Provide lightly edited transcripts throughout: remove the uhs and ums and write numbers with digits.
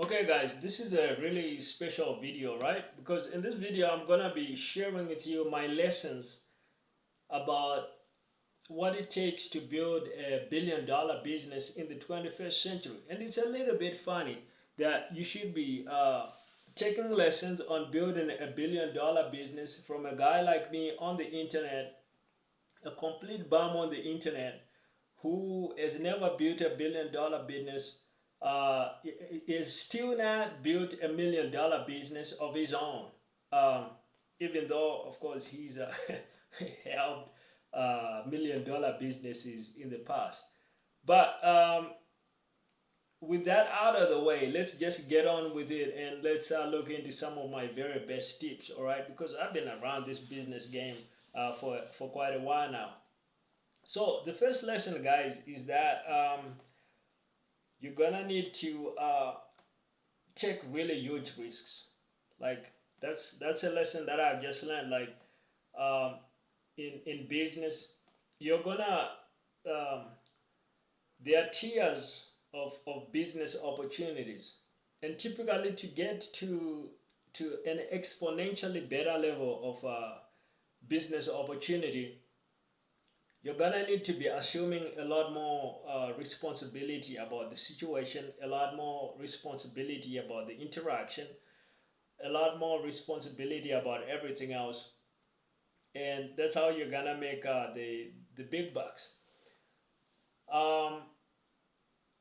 Okay guys, this is a really special video, right? Because in this video I'm gonna be sharing with you my lessons about what it takes to build a billion-dollar business in the 21st century. And it's a little bit funny that you should be taking lessons on building a billion-dollar business from a guy like me on the internet, a complete bum on the internet who has never built a billion-dollar business, is still not built a million-dollar business of his own. Um, Even though, of course, he's helped million-dollar businesses in the past. But with that out of the way, let's just get on with it and let's look into some of my very best tips, all right? Because I've been around this business game for quite a while now. So the first lesson, guys, is that you're gonna need to take really huge risks. Like that's a lesson that I've just learned. Like um, in business, you're gonna um, there are tiers of business opportunities, and typically to get to an exponentially better level of business opportunity, you're gonna need to be assuming a lot more responsibility about the situation, a lot more responsibility about the interaction, a lot more responsibility about everything else, and that's how you're gonna make the big bucks. Um,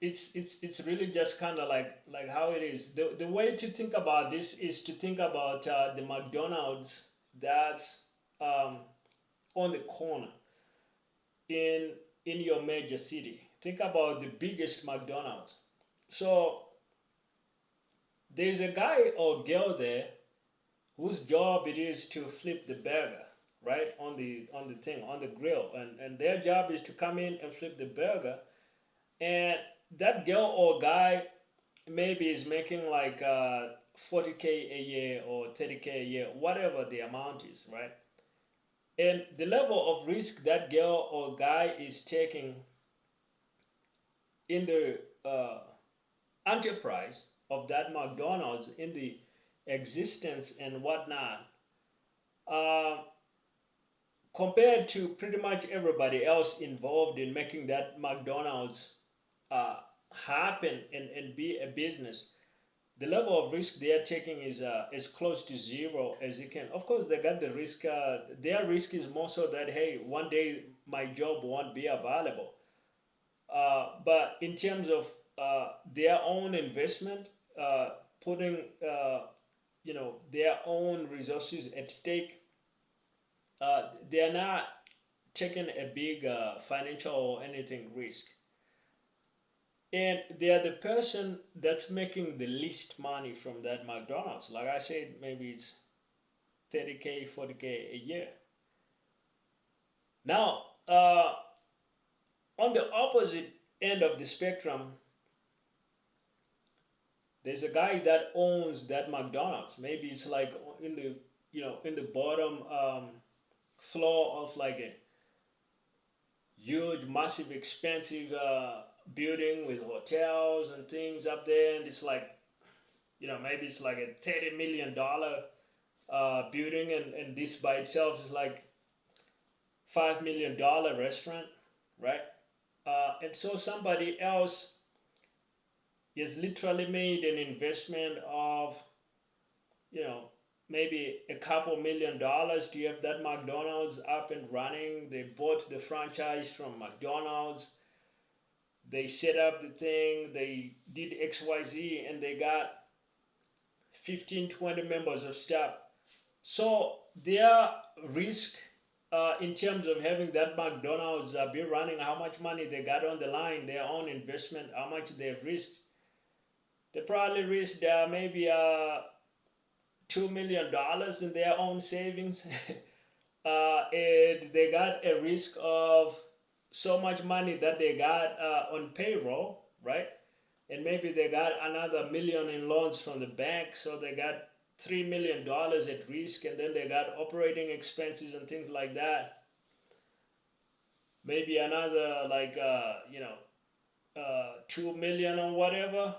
it's really just kind of like how it is. The way to think about this is to think about the McDonald's that's um, on the corner in in your major city. Think about the biggest McDonald's. So there's a guy or girl there whose job it is to flip the burger, right, on the thing, on the grill, and their job is to come in and flip the burger. And that girl or guy maybe is making like 40K a year or 30K a year, whatever the amount is, right? And the level of risk that girl or guy is taking in the enterprise of that McDonald's, in the existence and whatnot, uh, compared to pretty much everybody else involved in making that McDonald's uh, happen and be a business, the level of risk they are taking is as close to zero as you can. Of course, they got the risk. Their risk is more so that hey, one day my job won't be available. But in terms of their own investment, putting their own resources at stake, they are not taking a big financial or anything risk, and they are the person that's making the least money from that McDonald's. Like I said, maybe it's 30K, 40K a year. Now, on the opposite end of the spectrum, there's a guy that owns that McDonald's. Maybe it's like in the in the bottom floor of like a huge, massive, expensive building with hotels and things up there, and it's like maybe it's like a $30 million building, and this by itself is like $5 million restaurant, right? And so somebody else has literally made an investment of you know maybe a couple $1 million to have that McDonald's up and running. They bought the franchise from McDonald's. They set up the thing. They did XYZ, and they got 15, 20 members of staff. So their risk in terms of having that McDonald's be running, how much money they got on the line, their own investment, how much they've risked. They probably risked maybe $2 million in their own savings, and they got a risk of so much money that they got on payroll, right? And maybe they got another million in loans from the bank, so they got $3 million at risk, and then they got operating expenses and things like that. Maybe another like 2 million or whatever.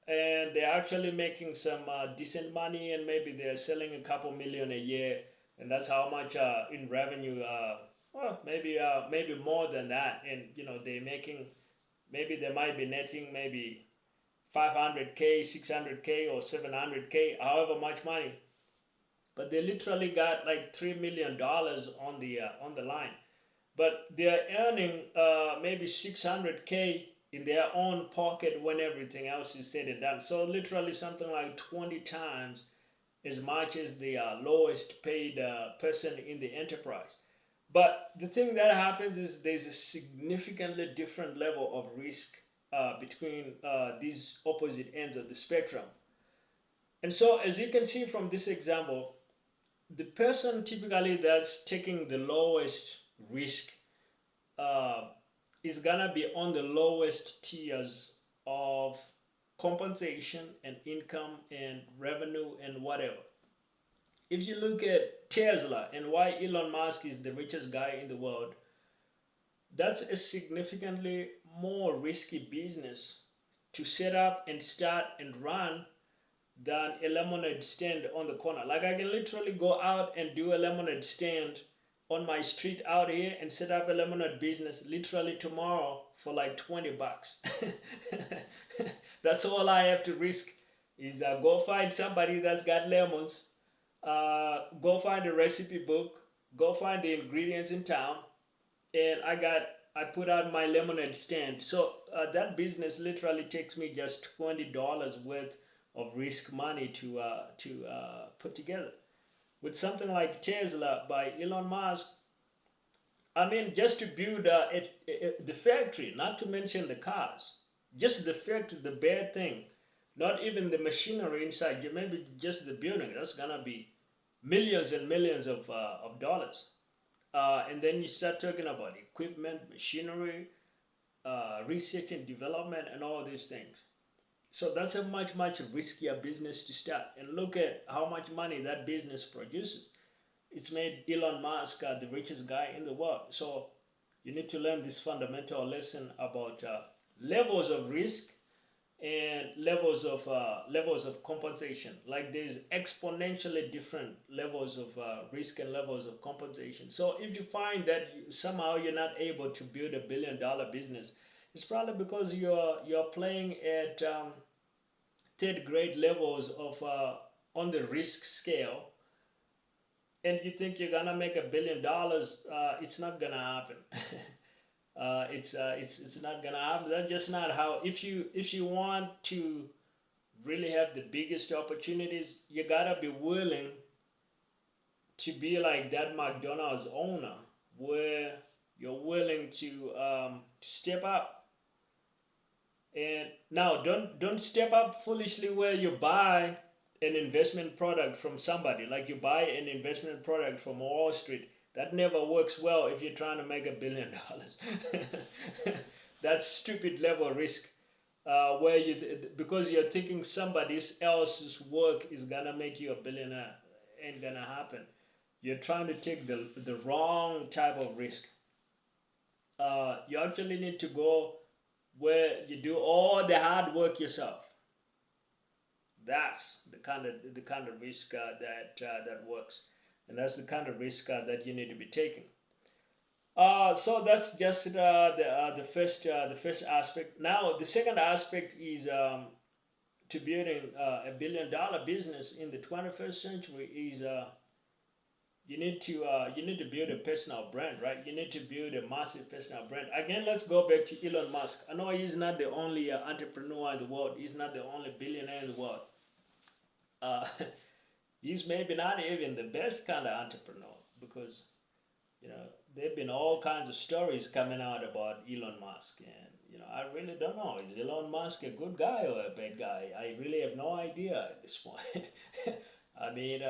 and they're actually making some decent money, and maybe they're selling a couple million a year, and that's how much in revenue. Well, maybe more than that, and they're making, maybe they might be netting maybe 500K, 600K, or 700K, however much money, but they literally got like $3 million on the line, but they're earning maybe 600K in their own pocket when everything else is said and done. So literally something like 20 times as much as the lowest paid person in the enterprise. But the thing that happens is there's a significantly different level of risk between these opposite ends of the spectrum. And so, as you can see from this example, the person typically that's taking the lowest risk uh, is gonna be on the lowest tiers of compensation and income and revenue and whatever. If you look at Tesla and why Elon Musk is the richest guy in the world, that's a significantly more risky business to set up and start and run than a lemonade stand on the corner. Like, I can literally go out and do a lemonade stand on my street out here and set up a lemonade business literally tomorrow for like 20 bucks. That's all I have to risk is go find somebody that's got lemons, go find a recipe book, go find the ingredients in town, and I put out my lemonade stand. So that business literally takes me just $20 worth of risk money to put together. With something like Tesla by Elon Musk, I mean, just to build the factory, not to mention the cars, just the factory, the bare thing, not even the machinery inside, maybe just the building, that's gonna be millions and millions of dollars. And then you start talking about equipment, machinery, research and development, and all these things. So that's a much riskier business to start. And look at how much money that business produces. It's made Elon Musk the richest guy in the world. So you need to learn this fundamental lesson about levels of risk and levels of compensation. Like, there's exponentially different levels of risk and levels of compensation. So if you find that somehow you're not able to build $1 billion business, it's probably because you're playing at third grade levels of on the risk scale, and you think you're gonna make $1 billion. It's not gonna happen. It's not gonna happen. That's just not how. If you want to really have the biggest opportunities, you gotta be willing to be like that McDonald's owner, where you're willing to step up. And now, don't step up foolishly where you buy an investment product from somebody, like you buy an investment product from Wall Street. That never works well if you're trying to make $1 billion. That's stupid level risk, where because you're thinking somebody else's work is gonna make you a billionaire. Ain't gonna happen. You're trying to take the wrong type of risk. You actually need to go where you do all the hard work yourself. That's the kind of risk that works, and that's the kind of risk that you need to be taking. So that's just the first aspect. Now the second aspect is to building $1 billion business in the 21st century is you need to build a personal brand, right? You need to build a massive personal brand. Again, let's go back to Elon Musk. I know he's not the only entrepreneur in the world. He's not the only billionaire in the world. Uh, he's maybe not even the best kind of entrepreneur, because you know there've been all kinds of stories coming out about Elon Musk, and I really don't know, is Elon Musk a good guy or a bad guy? I really have no idea at this point. I mean,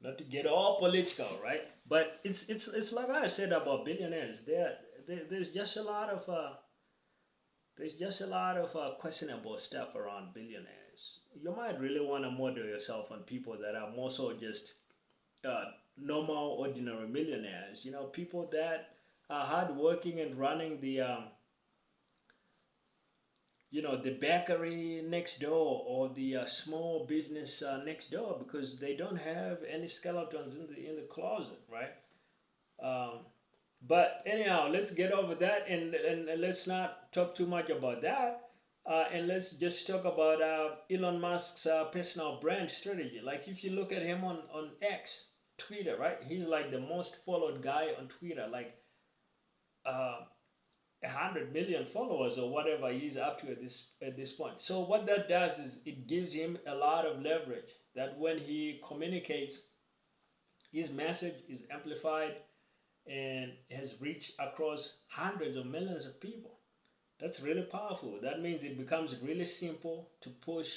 not to get all political, right? But it's like I said about billionaires. There's just a lot of questionable stuff around billionaires. You might really want to model yourself on people that are more so just normal, ordinary millionaires. People that are hardworking and running the bakery next door or the small business next door, because they don't have any skeletons in the closet, right? Um, but anyhow, let's get over that, and let's not talk too much about that. And let's just talk about Elon Musk's personal brand strategy. Like if you look at him on X, Twitter, right? He's like the most followed guy on Twitter, like uh, 100 million followers or whatever he's up to at this point. So what that does is it gives him a lot of leverage. That when he communicates, his message is amplified and has reached across hundreds of millions of people. That's really powerful. That means it becomes really simple to push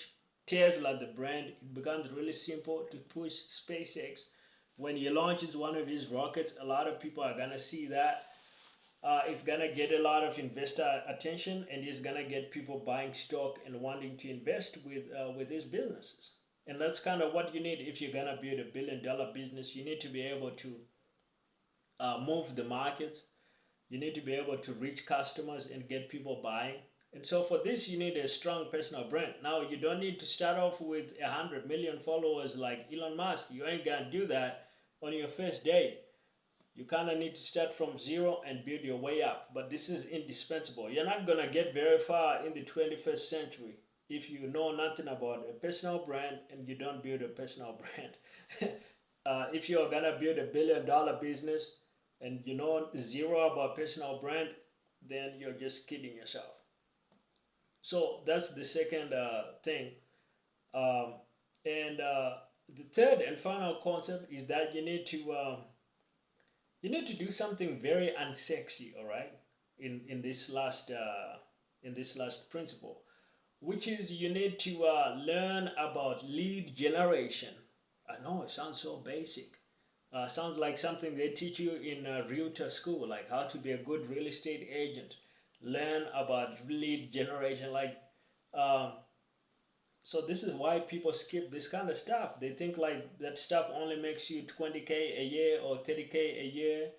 Tesla, the brand. It becomes really simple to push SpaceX. When he launches one of his rockets, a lot of people are gonna see that. It's gonna get a lot of investor attention, and it's gonna get people buying stock and wanting to invest with his businesses. And that's kind of what you need if you're gonna build a $1 billion business. You need to be able to move the markets. You need to be able to reach customers and get people buying. And so for this, you need a strong personal brand. Now, you don't need to start off with 100 million followers like Elon Musk. You ain't gonna do that on your first day. You kind of need to start from zero and build your way up. But this is indispensable. You're not gonna get very far in the 21st century if you know nothing about a personal brand and you don't build a personal brand. If you're gonna build $1 billion business and you know zero about personal brand, then you're just kidding yourself. So that's the second thing. Um, and the third and final concept is that you need to do something very unsexy, all right, in this last principle, which is you need to learn about lead generation. I know it sounds so basic. Sounds like something they teach you in realtor school, like how to be a good real estate agent. Learn about lead generation, like um, so this is why people skip this kind of stuff. They think like that stuff only makes you 20K a year or 30K a year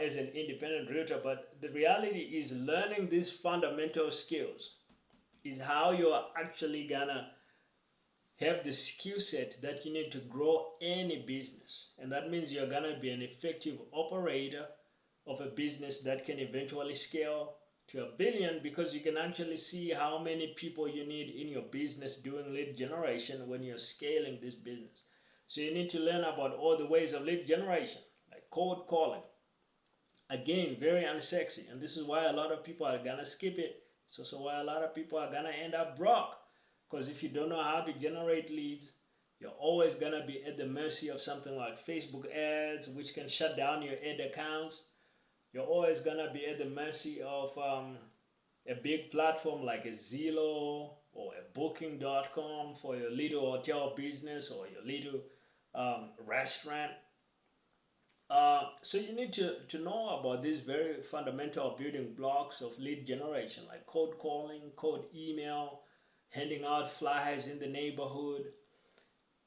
as an independent realtor. But the reality is learning these fundamental skills is how you are actually gonna have the skill set that you need to grow any business. And that means you're gonna be an effective operator of a business that can eventually scale to $1 billion, because you can actually see how many people you need in your business doing lead generation when you're scaling this business. So you need to learn about all the ways of lead generation, like cold calling. Again, very unsexy, and this is why a lot of people are gonna skip it. It's also why a lot of people are gonna end up broke, because if you don't know how to generate leads, you're always gonna be at the mercy of something like Facebook ads, which can shut down your ad accounts. You're always gonna be at the mercy of a big platform like a Zillow or a Booking.com for your little hotel business or your little restaurant. So you need to know about these very fundamental building blocks of lead generation, like cold calling, cold email, handing out flyers in the neighborhood,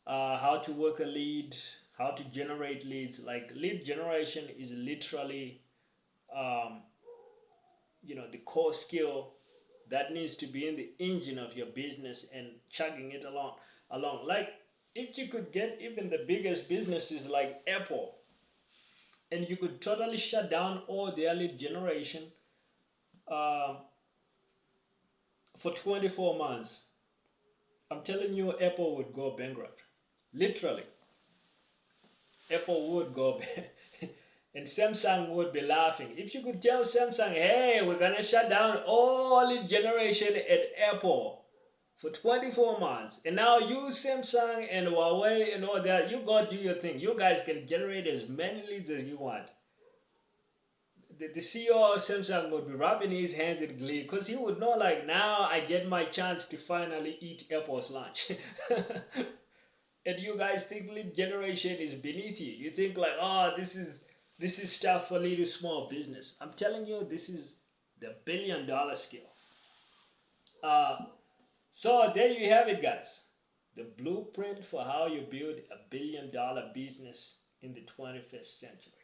how to work a lead, how to generate leads. Like lead generation is literally, um, the core skill that needs to be in the engine of your business and chugging it along. Like if you could get even the biggest businesses like Apple, and you could totally shut down all their lead generation uh, for 24 months, I'm telling you, Apple would go bankrupt. Literally, Apple would go bankrupt. And Samsung would be laughing. If you could tell Samsung, hey, we're going to shut down all lead generation at Apple for 24 months. And now you, Samsung and Huawei and all that, you go do your thing. You guys can generate as many leads as you want. The CEO of Samsung would be rubbing his hands in glee, because he would know, like, now I get my chance to finally eat Apple's lunch. And you guys think lead generation is beneath you. You think like, oh, this is stuff for little small business. I'm telling you, this is the $1 billion skill. So there you have it, guys. The blueprint for how you build a $1 billion business in the 21st century.